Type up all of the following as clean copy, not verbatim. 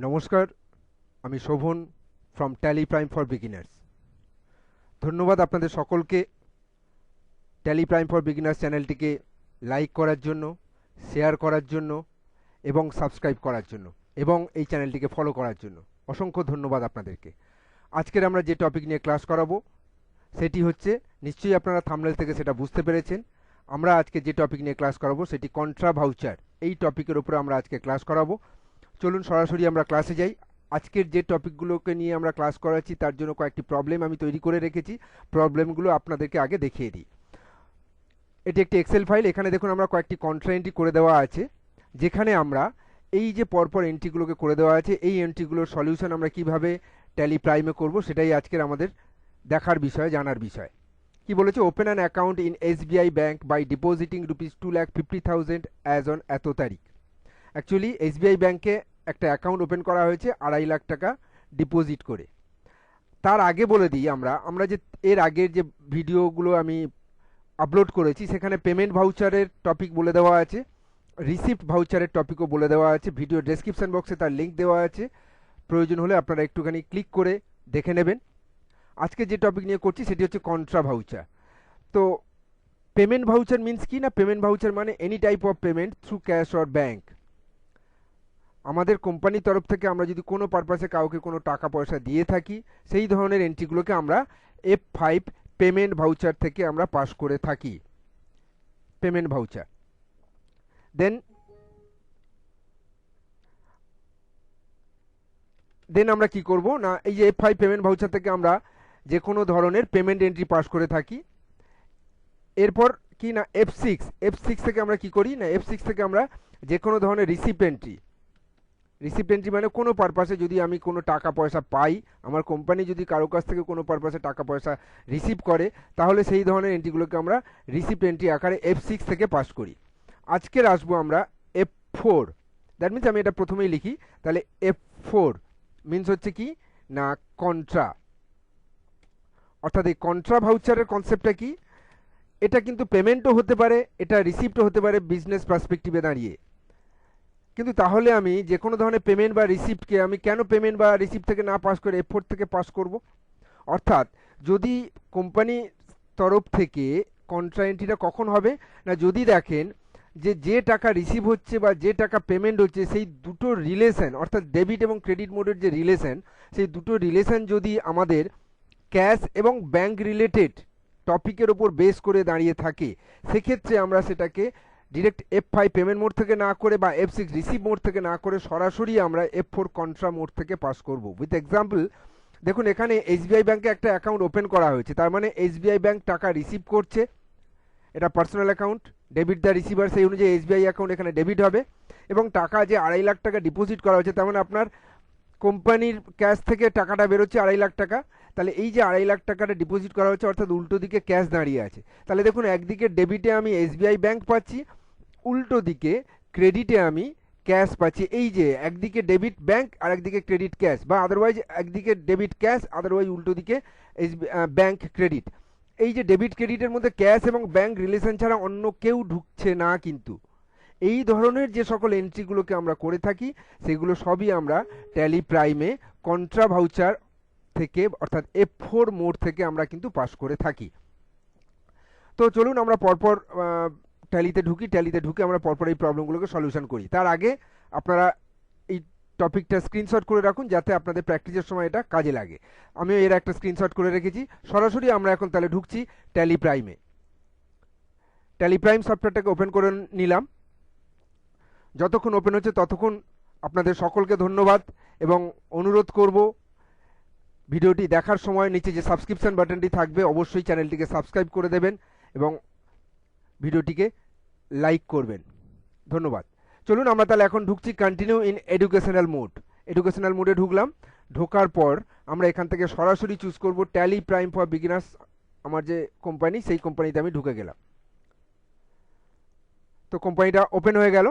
নমস্কার, আমি Shovan from Tally Prime for beginners. ধন্যবাদ আপনাদের সকলকে ট্যালি প্রাইম ফর বিগিনার্স চ্যানেলটিকে লাইক করার জন্য, শেয়ার করার জন্য এবং সাবস্ক্রাইব করার জন্য এবং এই চ্যানেলটিকে ফলো করার জন্য অসংখ্য ধন্যবাদ আপনাদেরকে। আজকের আমরা যে টপিক নিয়ে ক্লাস করাবো সেটি হচ্ছে, নিশ্চয়ই আপনারা থাম্বনেল থেকে সেটা বুঝতে পেরেছেন, আমরা আজকে যে টপিক নিয়ে ক্লাস করাবো সেটি কন্ট্রা ভাউচার। এই টপিকের উপরে আমরা আজকে ক্লাস করাবো। চলুন সরাসরি আমরা ক্লাসে যাই। আজকের যে টপিকগুলোকে নিয়ে আমরা ক্লাস করাচ্ছি তার জন্য কয়েকটি প্রবলেম আমি তৈরি করে রেখেছি। প্রবলেমগুলো আপনাদেরকে আগে দেখিয়ে দিই। এটি একটি এক্সেল ফাইল। এখানে দেখুন আমরা কয়েকটি কন্ট্রা এন্ট্রি করে দেওয়া আছে, যেখানে আমরা এই যে পরপর এন্ট্রিগুলোকে করে দেওয়া আছে, এই এন্ট্রিগুলোর সলিউশন আমরা কিভাবে ট্যালি প্রাইমে করব সেটাই আজকের আমাদের দেখার বিষয়, জানার বিষয়। কি বলেছে? Open an account in SBI bank by depositing ₹2,50,000 as on এত তারিখ। অ্যাকচুয়ালি এসবিআই ব্যাংকে একটা অ্যাকাউন্ট ওপেন করা হয়েছে 2.5 লাখ টাকা ডিপোজিট করে। তার আগে বলে দিই, আমরা যে এর আগের যে ভিডিওগুলো আমি আপলোড করেছি সেখানে পেমেন্ট ভাউচারের টপিক বলে দেওয়া আছে, রিসিপ্ট ভাউচারের টপিকও বলে দেওয়া আছে। ভিডিও ডেসক্রিপশন বক্সে তার লিঙ্ক দেওয়া আছে, প্রয়োজন হলে আপনারা একটুখানি ক্লিক করে দেখে নেবেন। আজকে যে টপিক নিয়ে করছি সেটি হচ্ছে কন্ট্রা ভাউচার। তো পেমেন্ট ভাউচার মিনস কি না? পেমেন্ট ভাউচার মানে any type of payment through cash or bank. আমাদের কোম্পানির তরফ থেকে আমরা যদি কোনো পারপাসে কাউকে কোনো টাকা পয়সা দিয়ে থাকি, সেই ধরনের এন্ট্রিগুলোকে আমরা F5 পেমেন্ট ভাউচার থেকে আমরা পাস করে থাকি, পেমেন্ট ভাউচার। দেন আমরা কি করব না, এই যে F5 পেমেন্ট ভাউচার থেকে আমরা যে কোনো ধরনের পেমেন্ট এন্ট্রি পাস করে থাকি। এরপর কি না, F6 থেকে আমরা কি করি না, F6 থেকে আমরা যে কোনো ধরনের রিসিপ্ট এন্ট্রি মানে কোনো পারপাসে যদি আমি কোনো টাকা পয়সা পাই, আমার কোম্পানি যদি কারো কাছ থেকে কোনো পারপাসে টাকা পয়সা রিসিভ করে, তাহলে সেই ধরনের এন্ট্রিগুলোকে আমরা রিসিপ্ট এন্ট্রি আকারে F6 থেকে পাস করি। আজকের আসবো আমরা F4। দ্যাট মিনস আমি এটা প্রথমেই লিখি, তাহলে F4 মিনস হচ্ছে কি না, কন্ট্রা। অর্থাৎ এই কন্ট্রা ভাউচারের কনসেপ্টটা কি? এটা কিন্তু পেমেন্টও হতে পারে, এটা রিসিপ্টও হতে পারে বিজনেস পার্সপেক্টিভে দাঁড়িয়ে। কিন্তু তাহলে আমি যে কোনো ধরনের পেমেন্ট বা রিসিপ্টকে আমি কেন পেমেন্ট বা রিসিপ্ট থেকে না পাস করে F4 থেকে পাস করব? অর্থাৎ যদি কোম্পানি তরফ থেকে কন্ট্রা এন্ট্রিটা কখন হবে না, যদি দেখেন যে টাকা রিসিভ হচ্ছে বা যে টাকা পেমেন্ট হচ্ছে সেই দুটো রিলেশন, অর্থাৎ ডেবিট এবং ক্রেডিট মোডের যে রিলেশন, সেই দুটো রিলেশন যদি আমাদের ক্যাশ এবং ব্যাংক রিলেটেড টপিকের ওপর বেস করে দাঁড়িয়ে থাকে, সেক্ষেত্রে আমরা সেটাকে ডিরেক্ট F5 পেমেন্ট মোড থেকে না করে বা F6 রিসিভ মোড থেকে না করে সরাসরি আমরা F4 কন্ট্রা মোড থেকে পাস করব। উইথ এক্সাম্পল, দেখুন এখানে এসবিআই ব্যাংকে একটা অ্যাকাউন্ট ওপেন করা হয়েছে, তার মানে এসবিআই ব্যাংক টাকা রিসিভ করছে, এটা personal account, debit the receiver, সেই অনুযায়ী এসবিআই অ্যাকাউন্ট এখানে ডেবিট হবে। এবং টাকা যে 2.5 লাখ টাকা ডিপোজিট করা হয়েছে, তার মানে আপনার কোম্পানির ক্যাশ থেকে টাকাটা বেরোচ্ছে 2.5 লাখ টাকা। তাহলে এই যে 2.5 লাখ টাকাটা ডিপোজিট করা হচ্ছে, অর্থাৎ উল্টো দিকে ক্যাশ দাঁড়িয়ে আছে। তাহলে দেখুন একদিকে ডেবিটে আমি এসবিআই ব্যাংক পাচ্ছি, উল্টো দিকে ক্রেডিটে আমি ক্যাশ পাচ্ছি। এই যে একদিকে ডেবিট ব্যাংক আর একদিকে ক্রেডিট ক্যাশ, বা আদারওয়াইজ একদিকে ডেবিট ক্যাশ, আদারওয়াইজ উল্টো দিকে ব্যাংক ক্রেডিট। এই যে ডেবিট ক্রেডিটের মধ্যে ক্যাশ এবং ব্যাংক রিলেশন ছাড়া অন্য কেউ ঢুকছে না। কিন্তু এই ধরনের যে সকল এন্ট্রিগুলোকে আমরা করে থাকি, সেগুলো সবই আমরা ট্যালি প্রাইমে কন্ট্রা ভাউচার থেকে, অর্থাৎ F4 মোড থেকে আমরা কিন্তু পাস করে থাকি। তো চলুন আমরা পরপর ট্যালিতে ঢুকে আমরা পরপর এই প্রবলেমগুলোকে সলিউশন করি। তার আগে আপনারা এই টপিকটা স্ক্রিনশট করে রাখুন, যাতে আপনাদের প্র্যাকটিসের সময় এটা কাজে লাগে। আমিও এর একটা স্ক্রিনশট করে রেখেছি। সরাসরি আমরা এখন তাহলে ঢুকছি ট্যালি প্রাইমে। ট্যালি প্রাইম সফটওয়্যারটাকে ওপেন করে নিলাম। যতক্ষণ ওপেন হচ্ছে ততক্ষণ আপনাদের সকলকে ধন্যবাদ এবং অনুরোধ করব, ভিডিওটি দেখার সময় নিচে যে সাবস্ক্রিপশন বাটনটি থাকবে অবশ্যই চ্যানেলটিকে সাবস্ক্রাইব করে দেবেন এবং ভিডিওটিকে লাইক করবেন। ধন্যবাদ। চলুন আমরা তাহলে এখন ঢুকছি continue in educational mode. Educational মোডে ঢুকলাম। ঢোকার পর আমরা এখান থেকে সরাসরি চুজ করব ট্যালি প্রাইম ফর বিগিনার্স। আমার যে কোম্পানি, সেই কোম্পানিতে আমি ঢুকে গেলাম। তো কোম্পানিটা ওপেন হয়ে গেল।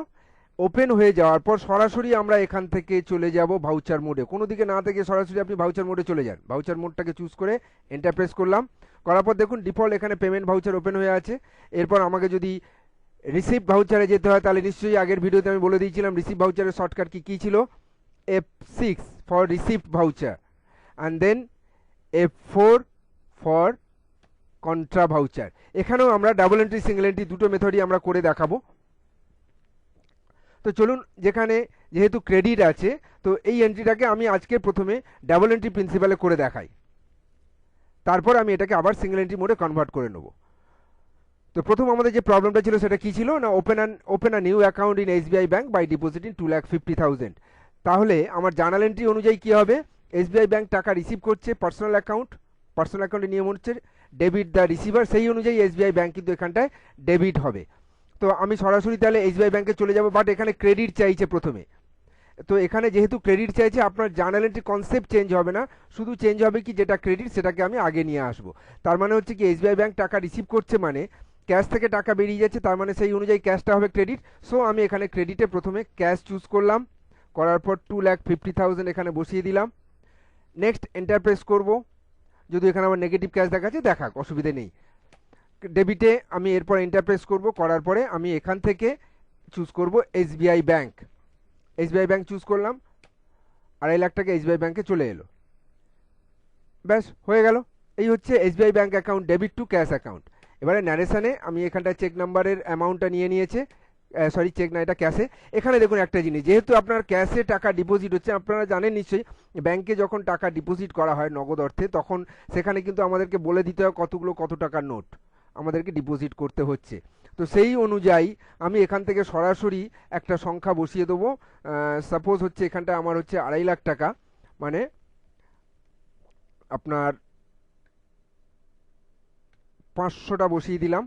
ওপেন হয়ে যাওয়ার পর সরাসরি আমরা এখান থেকে চলে যাব ভাউচার মোডে। কোনো দিকে না থেকে সরাসরি আপনি ভাউচার মোডে চলে যান। ভাউচার মোডটাকে চুজ করে এন্টার প্রেস করলাম। করার পর দেখুন ডিফল্ট এখানে পেমেন্ট ভাউচার ওপেন হয়ে আছে। এরপর আমাকে যদি রিসিভ ভাউচারে যেতে হয়, তাহলে নিশ্চয়ই আগের ভিডিওতে আমি বলে দিয়েছিলাম রিসিভ ভাউচারের শর্টকাট কি ছিল। F6 for receipt voucher and then F4 for contra voucher। এখানেও আমরা ডাবল এন্ট্রি সিঙ্গেল এন্ট্রি দুটো মেথডই আমরা করে দেখাবো। তো চলুন, যেখানে যেহেতু ক্রেডিট আছে তো এই এন্ট্রিটাকে আমি আজকে প্রথমে ডাবল এন্ট্রি প্রিন্সিপালে করে দেখাই, তারপর আমি এটাকে আবার সিঙ্গেল এন্ট্রি মোডে কনভার্ট করে নেব। তো প্রথম আমাদের যে প্রবলেমটা ছিল সেটা কি ছিল না, open a new account in SBI bank by depositing 2,50,000। তাহলে আমার জার্নাল এন্ট্রি অনুযায়ী কি হবে, এসবিআই ব্যাংক টাকা রিসিভ করছে পার্সোনাল অ্যাকাউন্টের নিয়ম হচ্ছে ডেবিট দ্য রিসিভার, সেই অনুযায়ী এসবিআই ব্যাংক কিন্তু এখানটায় ডেবিট হবে। তো আমি সরাসরি তাহলে এসবিআই ব্যাংকে চলে যাব, বাট এখানে ক্রেডিট চাইছে প্রথমে। তো এখানে যেহেতু ক্রেডিট চাইছে আপনার জার্নাল এন্ট্রি কনসেপ্ট চেঞ্জ হবে না, শুধু চেঞ্জ হবে কি যেটা ক্রেডিট সেটাকে আমি আগে নিয়ে আসবো। তার মানে হচ্ছে কি এসবিআই ব্যাংক টাকা রিসিভ করছে মানে ক্যাশ থেকে টাকা বেরিয়ে যাচ্ছে, তার মানে সেই অনুযায়ী ক্যাশটা হবে ক্রেডিট। সো আমি এখানে ক্রেডিটে প্রথমে ক্যাশ চুজ করলাম, করার পর 2,50,000 এখানে বসিয়ে দিলাম। নেক্সট এন্টার প্রেস করবো, যদি এখানে আমার নেগেটিভ ক্যাশ দেখাচ্ছে দেখাক, অসুবিধে নেই। ডেবিটে আমি এরপর এন্টার প্রেস করবো, করার পরে আমি এখান থেকে চুজ করব SBI bank. SBI bank choose করলাম, 2.5 লাখ টাকা এসবিআই ব্যাংকে চলে এলো, ব্যাস হয়ে গেল। এই হচ্ছে SBI bank account debit two cash account. এবারে ন্যারেশনে আমি এখানটা চেক নাম্বারের অ্যামাউন্টটা নিয়ে নিয়েছে, সরি চেক না, এটা ক্যাশে। এখানে দেখুন একটা জিনিস, যেহেতু আপনার ক্যাশে টাকা ডিপোজিট হচ্ছে, আপনারা জানেন নিশ্চয়ই ব্যাংকে যখন টাকা ডিপোজিট করা হয় নগদ অর্থে, তখন সেখানে কিন্তু আমাদেরকে বলে দিতে হয় কত টাকার নোট আমাদেরকে ডিপোজিট করতে হচ্ছে। তো সেই অনুযায়ী আমি এখান থেকে সরাসরি একটা সংখ্যা বসিয়ে দেবো। সাপোজ হচ্ছে এখানটা আমার হচ্ছে 2.5 লাখ টাকা, মানে আপনার 500টা বসিয়ে দিলাম,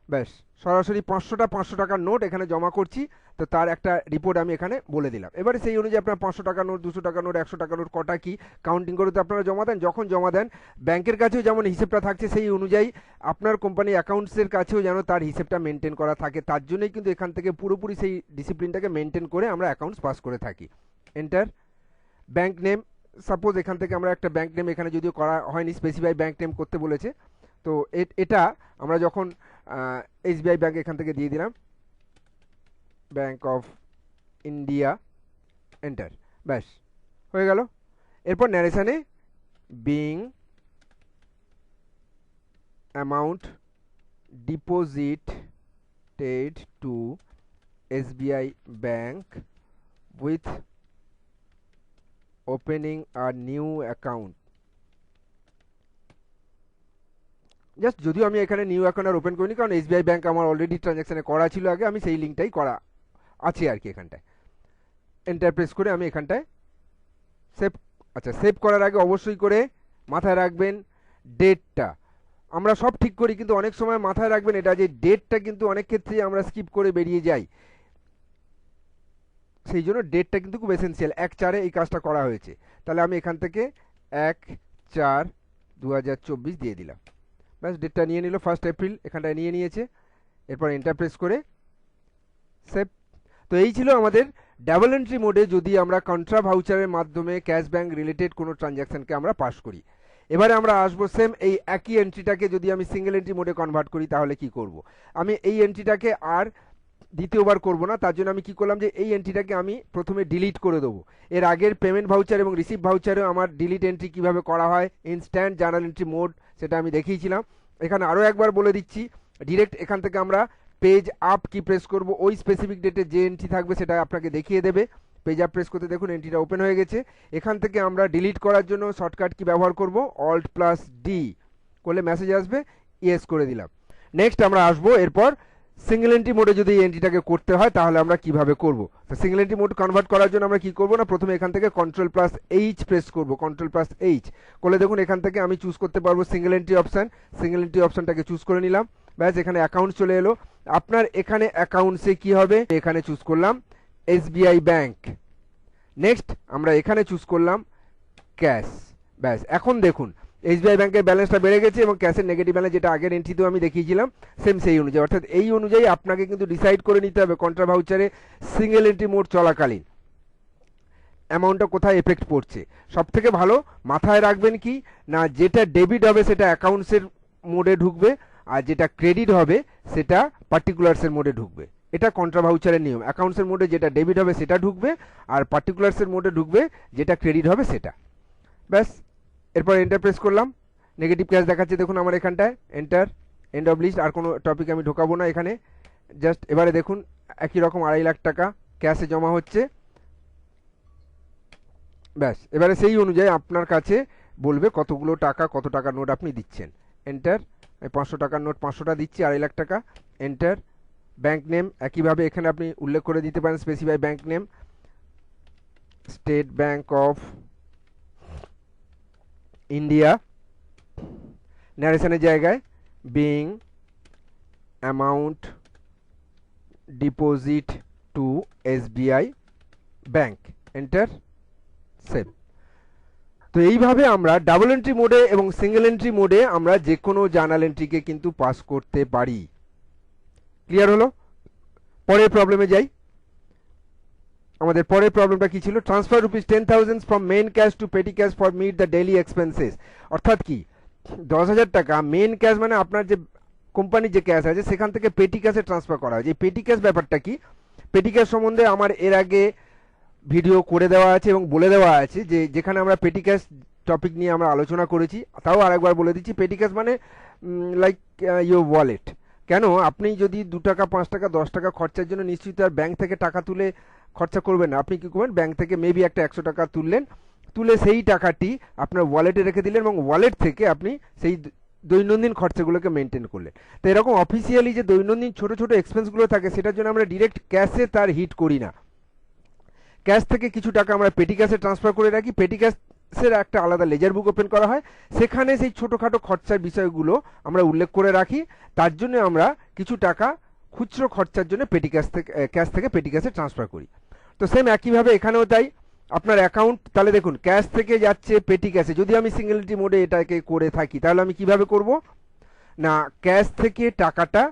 ব্যাস সরাসরি 500 টাকার নোট এখানে জমা করছি। তো তার একটা রিপোর্ট আমি এখানে বলে দিলাম। এবারে সেই অনুযায়ী আপনার 500 টাকার নোট, 200 টাকার নোট, 100 টাকার নোট কটা কি কাউন্টিং করে তো আপনারা জমা দেন। যখন জমা দেন ব্যাংকের কাছেও যেমন হিসেবটা থাকছে, সেই অনুযায়ী আপনার কোম্পানি অ্যাকাউন্টসের কাছেও যেন তার হিসেবটা মেনটেন করা থাকে। তার জন্যই কিন্তু এখান থেকে পুরোপুরি সেই ডিসিপ্লিনটাকে মেনটেন করে আমরা অ্যাকাউন্টস পাস করে থাকি। এন্টার ব্যাংক নেম, সাপোজ এখান থেকে আমরা একটা ব্যাংক নেম, এখানে যদিও করা হয়নি, স্পেসিফাই ব্যাংক নেম করতে বলেছে। তো এটা আমরা যখন এসবিআই ব্যাংক এখান থেকে দিয়ে দিলাম, ব্যাংক অফ ইন্ডিয়া, এন্টার, ব্যাস হয়ে গেল। এরপর ন্যারেশনে being amount deposited to SBI bank with opening a new account. Just যদিও আমি এখানে নিউ অ্যাকাউন্ট আর ওপেন করিনি, কারণ এসবিআই ব্যাংক আমার অলরেডি ট্রানজ্যাকশানে করা ছিল আগে, আমি সেই লিঙ্কটাই করা আছে আর কি এখানটায়। এন্টার প্রেস করে আমি এখানটায় সেভ, আচ্ছা সেভ করার আগে অবশ্যই করে মাথায় রাখবেন ডেটটা। আমরা সব ঠিক করি কিন্তু অনেক সময় মাথায় রাখবেন এটা, যে ডেটটা কিন্তু অনেক ক্ষেত্রে আমরা স্কিপ করে বেরিয়ে যাই, সেই জন্য ডেটটা কিন্তু খুব এসেন্সিয়াল। 1/4 এই কাজটা করা হয়েছে, তাহলে আমি এখান থেকে 1/4/2024 দিয়ে দিলাম, ব্যাস ডেটটা নিয়ে নিল, 1 এপ্রিল এখানটায় নিয়ে নিয়েছে। এরপর এন্টার প্রেস করে সেভ। তো এই ছিল আমাদের ডাবল এন্ট্রি মোডে যদি আমরা কন্ট্রা ভাউচারের মাধ্যমে ক্যাশ ব্যাংক রিলেটেড কোনো ট্রানজ্যাকশনকে আমরা পাস করি। এবারে আমরা আসবো সেম এই একই এন্ট্রিটাকে যদি আমি সিঙ্গেল এন্ট্রি মোডে কনভার্ট করি তাহলে কি করব। আমি এই এন্ট্রিটাকে আর দ্বিতীয়বার করব না, তার জন্য আমি কি করলাম যে এই এন্ট্রিটাকে আমি প্রথমে ডিলিট করে দেবো। এর আগের পেমেন্ট ভাউচার এবং রিসিভ ভাউচারেও আমার ডিলিট এন্ট্রি কিভাবে করা হয় ইনস্ট্যান্ট জার্নাল এন্ট্রি মোড, সেটা আমি দেখিয়েছিলাম। এখানে আরও একবার বলে দিচ্ছি, ডিরেক্ট এখান থেকে আমরা পেজ আপ কি প্রেস করব, ওই স্পেসিফিক ডেটে যে এন্ট্রি থাকবে সেটা আপনাকে দেখিয়ে দেবে। পেজ আপ প্রেস করতে দেখুন এন্ট্রিটা ওপেন হয়ে গেছে। এখান থেকে আমরা ডিলিট করার জন্য শর্টকাট কি ব্যবহার করব, Alt+D করলে মেসেজ আসবে, ইয়েস করে দিলাম। নেক্সট আমরা আসবো এরপর সিঙ্গেল এন্ট্রি মোডে যদি এই এন্ট্রিটাকে করতে হয় তাহলে আমরা কিভাবে করব। তো সিঙ্গেল এন্ট্রি মোড কনভার্ট করার জন্য আমরা কি করব না, প্রথমে এখান থেকে Ctrl+H প্রেস করব, Ctrl+H করলে দেখুন এখান থেকে আমি চুজ করতে পারবো single entry option. Single entry অপশানটাকে চুজ করে নিলাম, ব্যাস এখানে অ্যাকাউন্ট চলে এলো। আপনার এখানে অ্যাকাউন্টসে কি হবে, এখানে চুজ করলাম এসবিআই ব্যাংক। নেক্সট আমরা এখানে চুজ করলাম ক্যাশ, ব্যাস এখন দেখুন এসবিআই ব্যাংকের ব্যালেন্সটা বেড়ে গেছে এবং ক্যাশের নেগেটিভ ব্যালেন্স যেটা আগের এন্ট্রিতেও আমি দেখিয়েছিলাম সেম সেই অনুযায়ী। অর্থাৎ এই অনুযায়ী আপনাকে কিন্তু ডিসাইড করে নিতে হবে কন্ট্রা ভাউচারে সিঙ্গেল এন্ট্রি মোড চলাকালীন অ্যামাউন্টটা কোথায় এফেক্ট পড়ছে। সব থেকে ভালো মাথায় রাখবেন কি না, যেটা ডেবিট হবে সেটা অ্যাকাউন্টসের মোডে ঢুকবে, আর যেটা ক্রেডিট হবে সেটা পার্টিকুলার্সের মোডে ঢুকবে। এটা কন্ট্রা ভাউচারের নিয়ম। অ্যাকাউন্টসের মোডে যেটা ডেবিট হবে সেটা ঢুকবে, আর পার্টিকুলার্সের মোডে ঢুকবে যেটা ক্রেডিট হবে সেটা। ব্যাস, এরপর এন্টার প্রেস করলাম, নেগেটিভ ক্যাশ দেখাচ্ছে দেখুন আমার এখানটায়। Enter, end of list. আর কোনো টপিক আমি ঢোকাবো না এখানে। জাস্ট এবারে দেখুন একই রকম 2.5 লাখ টাকা ক্যাশে জমা হচ্ছে। ব্যাস, এবারে সেই অনুযায়ী আপনার কাছে বলবে কতগুলো টাকা, কত টাকার নোট আপনি দিচ্ছেন। এন্টার, 500 টাকার নোট 500টা দিচ্ছি, 2.5 লাখ টাকা। এন্টার, ব্যাংক নেম একইভাবে এখানে আপনি উল্লেখ করে দিতে পারেন, specify bank name, state bank of India. ন্যারেশনের জায়গায় being amount deposit to SBI bank. Enter, save. তো এইভাবে আমরা ডাবল এন্ট্রি মোডে এবং সিঙ্গেল এন্ট্রি মোডে আমরা যে কোনো জার্নাল এন্ট্রিকে কিন্তু পাস করতে পারি। ক্লিয়ার হলো? পরের প্রবলেমে যাই। আমাদের পরের প্রবলেমটা কি ছিল? Transfer rupees 10,000 from main cash to petty cash for meet the daily expenses. অর্থাৎ কি, 10,000 টাকা মেইন ক্যাশ মানে আপনার যে কোম্পানির যে ক্যাশ আছে সেখান থেকে পেটি ক্যাশে ট্রান্সফার করা হয়। এই পেটি ক্যাশ ব্যাপারটা কি? পেটি ক্যাশ সম্বন্ধে আমার এর আগে ভিডিও করে দেওয়া আছে এবং বলে দেওয়া আছে যে যেখানে আমরা পেটি ক্যাশ টপিক নিয়ে আমরা আলোচনা করেছি। তাও আরেকবার বলে দিচ্ছি, পেটি ক্যাশ মানে লাইক ইউর ওয়ালেট। কেন, আপনি যদি 2 টাকা 5 টাকা 10 টাকা খরচার জন্য নিশ্চিত আর ব্যাংক থেকে টাকা তুলে খরচা করবেন না। আপনি কী করবেন, ব্যাংক থেকে মেবি একটা 100 টাকা তুললেন, তুলে সেই টাকাটি আপনার ওয়ালেটে রেখে দিলেন এবং ওয়ালেট থেকে আপনি সেই দৈনন্দিন খরচাগুলোকে মেনটেন করলেন। তো এরকম অফিসিয়ালি যে দৈনন্দিন ছোটো ছোটো এক্সপেন্সগুলো থাকে সেটার জন্য আমরা ডিরেক্ট ক্যাশে তার হিট করি না। ক্যাশ থেকে কিছু টাকা আমরা পেটি ক্যাশে ট্রান্সফার করে রাখি। পেটি ক্যাশের একটা আলাদা লেজার বুক ওপেন করা হয়, সেখানে সেই ছোটোখাটো খরচার বিষয়গুলো আমরা উল্লেখ করে রাখি। তার জন্য আমরা কিছু টাকা খুচরো খরচার জন্য পেটি ক্যাশ থেকে পেটি ক্যাশে ট্রান্সফার করি। তো সেম একইভাবে এখানেও তাই। আপনার অ্যাকাউন্ট তাহলে দেখুন ক্যাশ থেকে যাচ্ছে পেটি ক্যাশে। যদি আমি সিঙ্গেল এন্ট্রি মোডে এটাকে করে থাকি তাহলে আমি কিভাবে করব না, ক্যাশ থেকে টাকাটা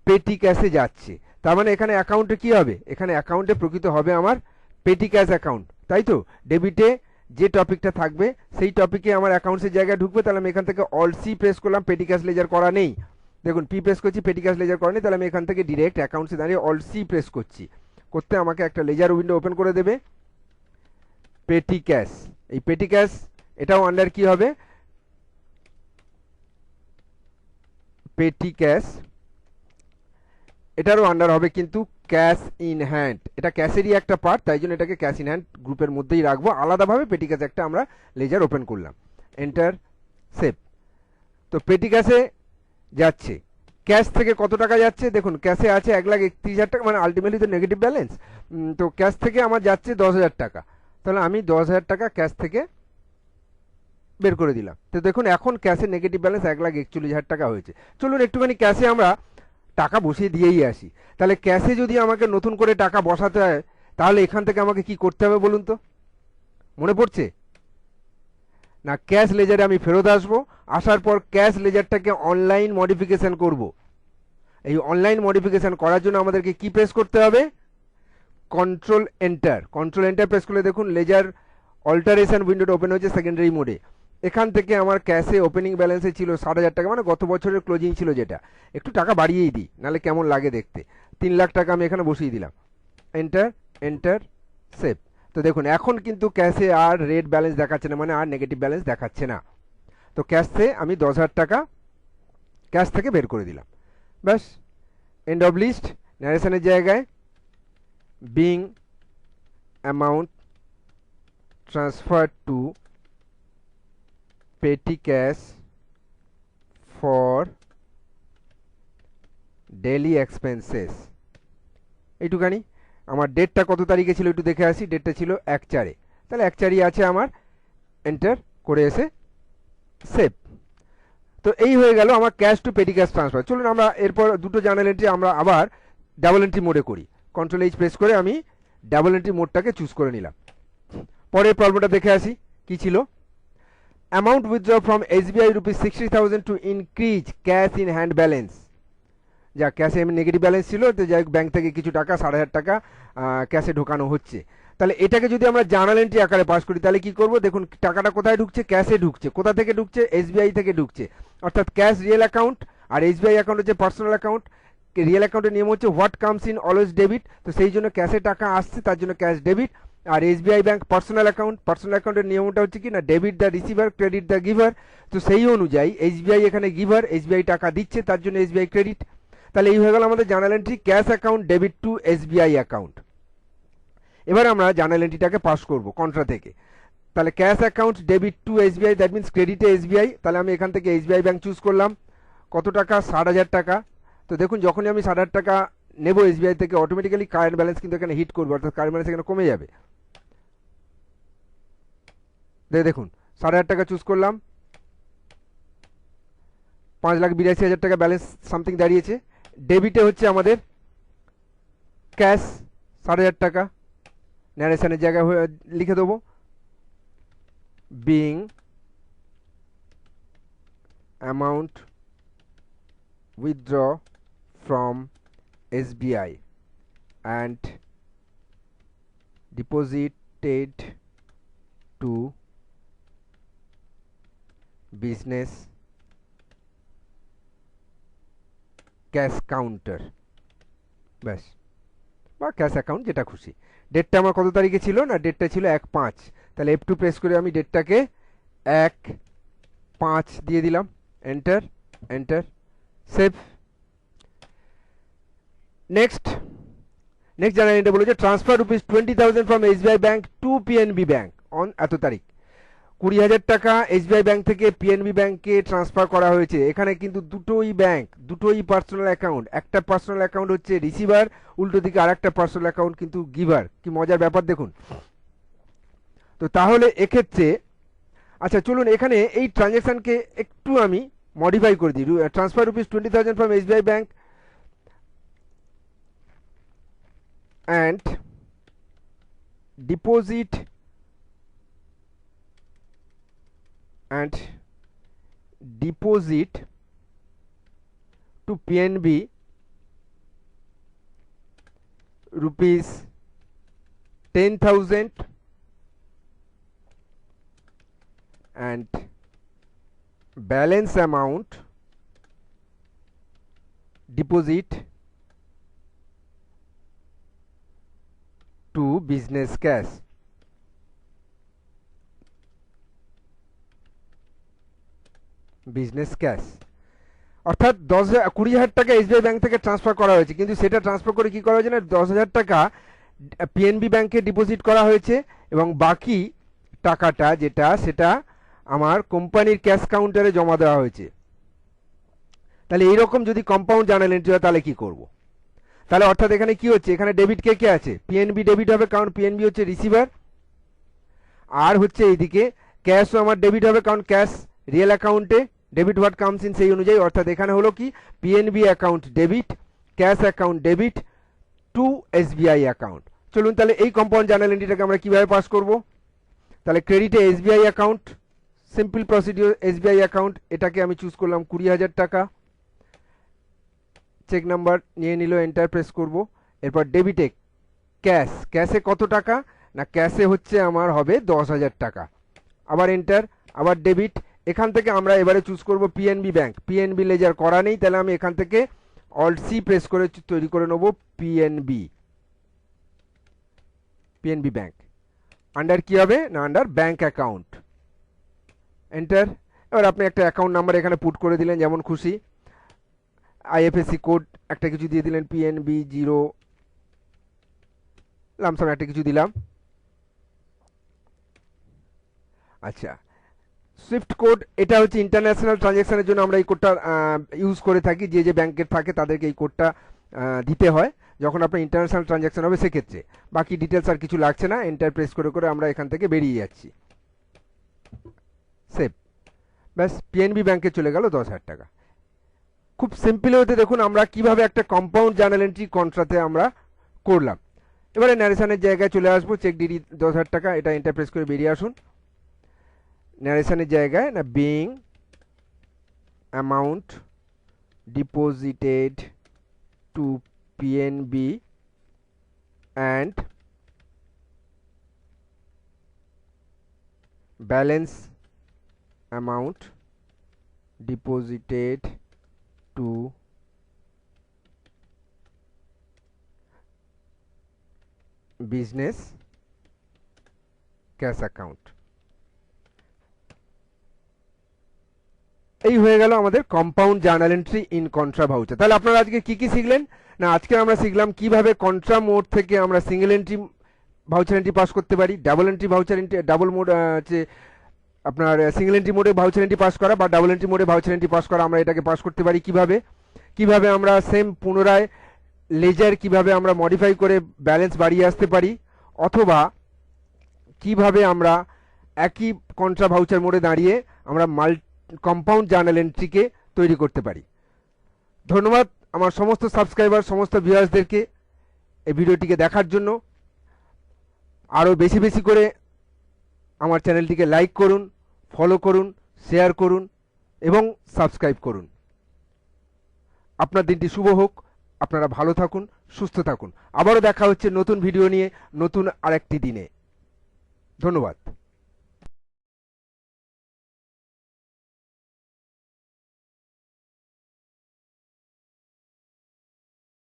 পেটি ক্যাশে যাচ্ছে, তার মানে এখানে অ্যাকাউন্টে কি হবে, এখানে অ্যাকাউন্টে প্রকৃত হবে আমার পেটি ক্যাশ অ্যাকাউন্ট, তাই তো? ডেবিটে যে টপিকটা থাকবে সেই টপিকে আমার অ্যাকাউন্টসের জায়গায় ঢুকবে। তাহলে আমি এখান থেকে অল সি প্রেস করলাম, পেটি ক্যাশ লেজার করা নেই। দেখুন পি প্রেস করছি, পেটি ক্যাশ লেজার করা নেই। তাহলে আমি এখান থেকে ডিরেক্ট অ্যাকাউন্টসে দাঁড়িয়ে অল সি প্রেস করছি, করতে আমাকে একটা লেজার উইন্ডো ওপেন করে দেবে, পেটি ক্যাশ। এই পেটি ক্যাশ এটাও আন্ডার কি হবে, পেটি ক্যাশ, এটারও আন্ডার হবে কিন্তু ক্যাশ ইন হ্যান্ড। এটা ক্যাশেরই একটা পার্ট, তাই জন্য এটাকে ক্যাশ ইন হ্যান্ড গ্রুপের মধ্যেই রাখবো। আলাদাভাবে পেটি ক্যাশ একটা আমরা লেজার ওপেন করলাম, এন্টার, সেভ। তো পেটি ক্যাশে যাচ্ছে, ক্যাশ থেকে কত টাকা যাচ্ছে দেখুন, ক্যাশে আছে 1,31,000 টাকা, মানে আলটিমেটলি তো নেগেটিভ ব্যালেন্স। তো ক্যাশ থেকে আমার যাচ্ছে 10,000 টাকা। তাহলে আমি 10,000 টাকা ক্যাশ থেকে বের করে দিলাম। তো দেখুন এখন ক্যাশে নেগেটিভ ব্যালেন্স 1,41,000 টাকা হয়েছে। চলুন একটুখানি ক্যাশে আমরা টাকা বসিয়ে দিয়েই আসি। তাহলে ক্যাশে যদি আমাকে নতুন করে টাকা বসাতে হয় তাহলে এখান থেকে আমাকে কি করতে হবে বলুন তো, মনে পড়ছে না? ক্যাশ লেজারে আমি ফেরত আসবো, আসার পর ক্যাশ লেজারটাকে অনলাইন মডিফিকেশন করব। এই অনলাইন মডিফিকেশন করার জন্য আমাদেরকে কি প্রেস করতে হবে, control enter. Control enter press করলে দেখুন লেজার অল্টারেশন উইন্ডোটা ওপেন হয়েছে সেকেন্ডারি মোডে। এখান থেকে আমার ক্যাশে ওপেনিং ব্যালেন্সে ছিল 60,000 টাকা, মানে গত বছরের ক্লোজিং ছিল যেটা। একটু টাকা বাড়িয়েই দিই, নাহলে কেমন লাগে দেখতে। 3 লাখ টাকা আমি এখানে বসিয়ে দিলাম, এন্টার, এন্টার, সেভ। তো দেখুন এখন কিন্তু ক্যাশে আর রেড ব্যালেন্স দেখাচ্ছে না, মানে আর নেগেটিভ ব্যালেন্স দেখাচ্ছে না। তো ক্যাশে আমি 10,000 টাকা ক্যাশ থেকে বের করে দিলাম। ব্যাস, এন্ড অফ লিস্ট। ন্যারেশনের জায়গায় being amount transfer to petty cash for daily expenses, এইটুখানি। আমার ডেটটা কত তারিখে ছিল একটু দেখে আসি, ডেটটা ছিল 1/4, তাহলে 1/4ই আছে আমার, এন্টার করে এসে সেভ। তো এই হয়ে গেল আমার cash to petty cash transfer. চলুন আমরা এরপর দুটো জার্নাল এন্ট্রি আমরা আবার ডাবল এন্ট্রি মোডে করি। কন্ট্রোল এইচ প্রেস করে আমি ডাবল এন্ট্রি মোডটাকে চুজ করে নিলাম। পরের প্রবলেমটা দেখে আসি কি ছিল। Amount withdraw from SBI rupees 60,000 to increase cash in hand balance. যা ক্যাশে নেগেটিভ ব্যালেন্স ছিল, তো যাই ব্যাংক থেকে কিছু টাকা 7,500 টাকা ক্যাশে ঢোকানো হচ্ছে। তাহলে এটাকে যদি আমরা জার্নাল এন্ট্রি আকারে পাস করি তাহলে কি করব, দেখুন টাকাটা কোথায় ঢুকছে, ক্যাশে ঢুকছে। কোথা থেকে ঢুকছে, এসবিআই থেকে ঢুকছে। অর্থাৎ ক্যাশ রিয়েল অ্যাকাউন্ট আর এসবিআই অ্যাকাউন্ট হচ্ছে পার্সোনাল অ্যাকাউন্ট। রিয়েল অ্যাকাউন্টের নিয়ম হচ্ছে what comes in always debit, তো সেই জন্য ক্যাশে টাকা আসছে তার জন্য ক্যাশ ডেবিট। আর SBI bank personal account, personal অ্যাকাউন্টের নিয়মটা হচ্ছে কি না debit the receiver credit the giver, তো সেই অনুযায়ী এসবিআই এখানে গিভার, এসবিআই টাকা দিচ্ছে তার জন্য এসবিআই ক্রেডিট। তাহলে এই হয়ে গেল আমাদের journal entry cash account debit two SBI account. এবার আমরা জার্নাল এন্ট্রিটাকে পাস করব কন্ট্রা থেকে। তাহলে cash account debit two SBI, that means ক্রেডিটে এসবিআই। তাহলে আমি এখান থেকে এসবিআই ব্যাংক চুজ করলাম। কত টাকা? 60,000 টাকা। তো দেখুন যখনই আমি 60,000 টাকা নেব এসবিআই থেকে, অটোমেটিক্যালি কারেন্ট ব্যালেন্স কিন্তু এখানে হিট করবে, অর্থাৎ কারেন্ট ব্যালেন্স এখানে কমে যাবে। দেখুন 60,000 টাকা চুজ করলাম, 5,82,000 টাকা ব্যালেন্স সামথিং দাঁড়িয়েছে। ডেবিটে হচ্ছে আমাদের ক্যাশ 60,000 টাকা, ন্যারেশনের জায়গায় লিখে দেবো being amount withdraw from SBI and deposited to business cash counter, ব্যাস, বা ক্যাশ অ্যাকাউন্ট যেটা খুশি। ডেটটা আমার কত তারিখে ছিল? না ডেটটা ছিল 1/5। তাহলে F2 প্রেস করে আমি ডেটটাকে 1/5 দিয়ে দিলাম, enter enter, save. Next journal entry বলেছে transfer ₹20,000 from SBI bank to PNB bank on এত তারিখ। 20,000 টাকা এসবিআই ব্যাংক থেকে পিএনবি ব্যাংকে ট্রান্সফার করা হয়েছে। এখানে কিন্তু দুটোই ব্যাংক, দুটোই পার্সোনাল অ্যাকাউন্ট। একটা পার্সোনাল অ্যাকাউন্ট হচ্ছে রিসিভার, উল্টো দিকে আর একটা পার্সোনাল অ্যাকাউন্ট কিন্তু গিভার। কি মজার ব্যাপার দেখুন। তো তাহলে এক্ষেত্রে আচ্ছা চলুন এখানে এই ট্রানজ্যাকশনকে একটু আমি মডিফাই করে দিই। Transfer ₹20,000 from SBI bank and deposit to PNB ₹10,000 and balance amount deposit to business cash। Business cash অর্থাৎ 20,000 টাকা এসবিআই ব্যাংক থেকে ট্রান্সফার করা হয়েছে, কিন্তু সেটা ট্রান্সফার করে কি করা হয়েছে না 10,000 টাকা পিএনবি ব্যাংকে ডিপোজিট করা হয়েছে, এবং বাকি টাকাটা যেটা সেটা আমার কোম্পানির ক্যাশ কাউন্টারে জমা দেওয়া হয়েছে। তাহলে এইরকম যদি কম্পাউন্ড জার্নাল এন্ট্রি হয় তাহলে কি করব? তাহলে অর্থাৎ এখানে কি হচ্ছে, এখানে ডেবিট কে কে আছে? পিএনবি ডেবিট হবে, কারণ পিএনবি হচ্ছে রিসিভার। আর হচ্ছে এইদিকে ক্যাশও আমার ডেবিট হবে, কারণ ক্যাশ রিয়েল অ্যাকাউন্টে ডেবিট হোয়াট কামস ইন সেই অনুযায়ী। অর্থাৎ এখানে হলো কি PNB account debit, cash account debit two SBI account. চলুন তাহলে এই কম্পাউন্ড জার্নাল এন্ট্রিটাকে আমরা কিভাবে পাস করব? তাহলে ক্রেডিটে SBI account, simple procedure SBI account, এটাকে আমি চুজ করলাম 20,000 টাকা। চেক নাম্বার নিয়ে নিল, এন্টার প্রেস করব। এরপর ডেবিটে ক্যাশ, ক্যাশে কত টাকা? না ক্যাশে হচ্ছে আমার হবে 10,000 টাকা। আবার এন্টার, আবার ডেবিট। এখান থেকে আমরা এবারে চুজ করব পিএনবি ব্যাংক। পিএনবি লেজার করা নেই, তাহলে আমি এখান থেকে অল্ট সি প্রেস করে তৈরি করে নেব পিএনবি ব্যাংক। আন্ডার কি হবে? না আন্ডার ব্যাংক অ্যাকাউন্ট, এন্টার। এবার আপনি একটা অ্যাকাউন্ট নাম্বার এখানে পুট করে দিলেন যেমন খুশি, আইএফএসসি কোড একটা কিছু দিয়ে দিলেন, পিএনবি 0 লামসাম একটা কিছু দিলাম। আচ্ছা, সুইফট কোড এটা হচ্ছে ইন্টারন্যাশনাল ট্রানজ্যাকশনের জন্য আমরা এই কোডটা ইউজ করে থাকি। যে যে ব্যাংকের থাকে তাদেরকে এই কোডটা দিতে হয় যখন আপনার ইন্টারন্যাশনাল ট্রানজ্যাকশন হবে সেক্ষেত্রে। বাকি ডিটেলস আর কিছু লাগছে না, এন্টার প্রেস করে করে আমরা এখান থেকে বেরিয়ে যাচ্ছি, সেভ। ব্যাস, পিএনবি ব্যাংকে চলে গেল 10,000 টাকা। খুব সিম্পল হতে দেখুন আমরা কিভাবে একটা কম্পাউন্ড জার্নাল এন্ট্রি কন্ট্রাতে আমরা করলাম। এবারে ন্যারেশনের জায়গায় চলে আসবো, চেক ডিডি 10,000 টাকা, এটা এন্টার প্রেস করে বেরিয়ে আসুন। ন্যারেশনের জায়গায় না being amount deposited to PNB and balance amount deposited to business cash account. এই হয়ে গেল আমাদের compound journal entry in contra voucher. তাহলে আপনারা আজকে কি কি শিখলেন না, আজকে আমরা শিখলাম কিভাবে কন্ট্রা মোড থেকে আমরা single entry voucher entry pass করতে পারি, double entry voucher entry, double mode হচ্ছে আপনার সিঙ্গেল এন্ট্রি মোডে ভাউচার এন্ট্রি পাস করা বা ডাবল এন্ট্রি মোডে ভাউচার এন্ট্রি পাস করা, আমরা এটাকে পাস করতে পারি কিভাবে, কিভাবে আমরা সেম পুনরায় লেজার কিভাবে আমরা মডিফাই করে ব্যালেন্স বাড়িয়ে আসতে পারি, অথবা কিভাবে আমরা একই কন্ট্রা ভাউচার মোডে দাঁড়িয়ে আমরা কম্পাউন্ড জার্নাল এন্ট্রিকে তৈরি করতে পারি। ধন্যবাদ আমার সমস্ত সাবস্ক্রাইবার, সমস্ত ভিউয়ার্সদেরকে এই ভিডিওটিকে দেখার জন্য। আরও বেশি বেশি করে আমার চ্যানেলটিকে লাইক করুন, ফলো করুন, শেয়ার করুন এবং সাবস্ক্রাইব করুন। আপনার দিনটি শুভ হোক, আপনারা ভালো থাকুন, সুস্থ থাকুন। আবারও দেখা হচ্ছে নতুন ভিডিও নিয়ে নতুন আরেকটি দিনে। ধন্যবাদ।